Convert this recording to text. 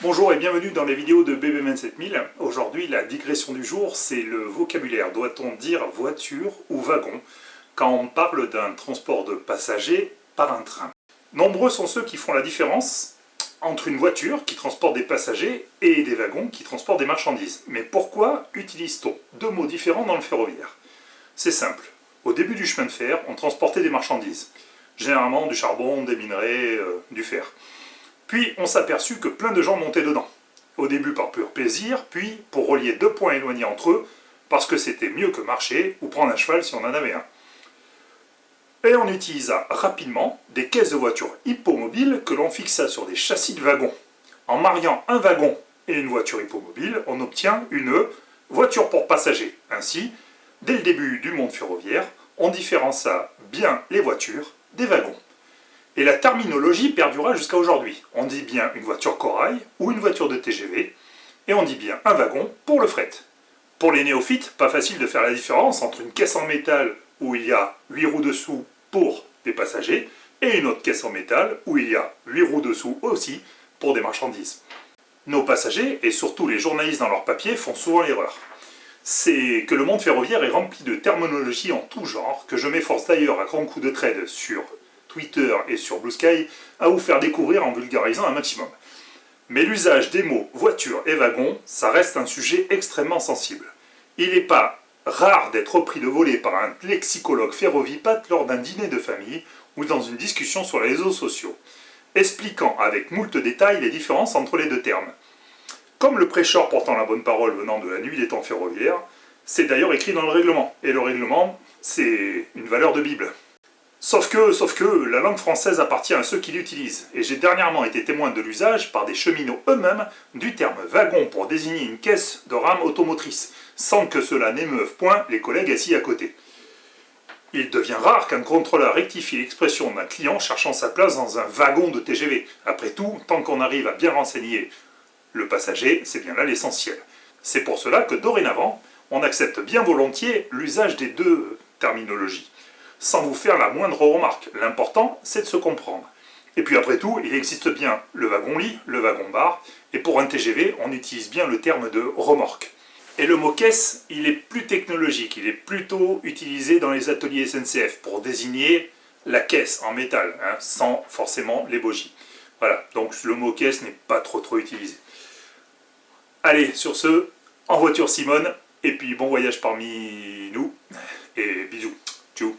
Bonjour et bienvenue dans les vidéos de BB27000. Aujourd'hui, la digression du jour, c'est le vocabulaire. Doit-on dire voiture ou wagon quand on parle d'un transport de passagers par un train? Nombreux sont ceux qui font la différence entre une voiture qui transporte des passagers et des wagons qui transportent des marchandises. Mais pourquoi utilise-t-on deux mots différents dans le ferroviaire? C'est simple. Au début du chemin de fer, on transportait des marchandises. Généralement du charbon, des minerais, du fer. Puis on s'aperçut que plein de gens montaient dedans. Au début par pur plaisir, puis pour relier deux points éloignés entre eux, parce que c'était mieux que marcher ou prendre un cheval si on en avait un. Et on utilisa rapidement des caisses de voitures hippomobiles que l'on fixa sur des châssis de wagons. En mariant un wagon et une voiture hippomobile, on obtient une voiture pour passagers. Ainsi, dès le début du monde ferroviaire, on différencia bien les voitures des wagons. Et la terminologie perdura jusqu'à aujourd'hui. On dit bien une voiture corail ou une voiture de TGV, et on dit bien un wagon pour le fret. Pour les néophytes, pas facile de faire la différence entre une caisse en métal où il y a 8 roues dessous pour des passagers, et une autre caisse en métal où il y a 8 roues dessous aussi pour des marchandises. Nos passagers, et surtout les journalistes dans leurs papiers, font souvent l'erreur. C'est que le monde ferroviaire est rempli de terminologie en tout genre, que je m'efforce d'ailleurs à grands coups de trade sur Twitter et sur Blue Sky à vous faire découvrir en vulgarisant un maximum. Mais l'usage des mots voiture et wagon, ça reste un sujet extrêmement sensible. Il n'est pas rare d'être pris de voler par un lexicologue ferrovipate lors d'un dîner de famille ou dans une discussion sur les réseaux sociaux, expliquant avec moult détails les différences entre les deux termes. Comme le prêcheur portant la bonne parole venant de la nuit des temps ferroviaires, c'est d'ailleurs écrit dans le règlement, et le règlement, c'est une valeur de Bible. Sauf que la langue française appartient à ceux qui l'utilisent, et j'ai dernièrement été témoin de l'usage par des cheminots eux-mêmes du terme wagon pour désigner une caisse de rame automotrice, sans que cela n'émeuve point les collègues assis à côté. Il devient rare qu'un contrôleur rectifie l'expression d'un client cherchant sa place dans un wagon de TGV. Après tout, tant qu'on arrive à bien renseigner le passager, c'est bien là l'essentiel. C'est pour cela que dorénavant, on accepte bien volontiers l'usage des deux terminologies, sans vous faire la moindre remarque. L'important, c'est de se comprendre. Et puis après tout, il existe bien le wagon-lit, le wagon-bar, et pour un TGV, on utilise bien le terme de remorque. Et le mot caisse, il est plus technologique, il est plutôt utilisé dans les ateliers SNCF pour désigner la caisse en métal, sans forcément les bogies. Voilà, donc le mot caisse n'est pas trop utilisé. Allez, sur ce, en voiture Simone, et puis bon voyage parmi nous, et bisous, ciao.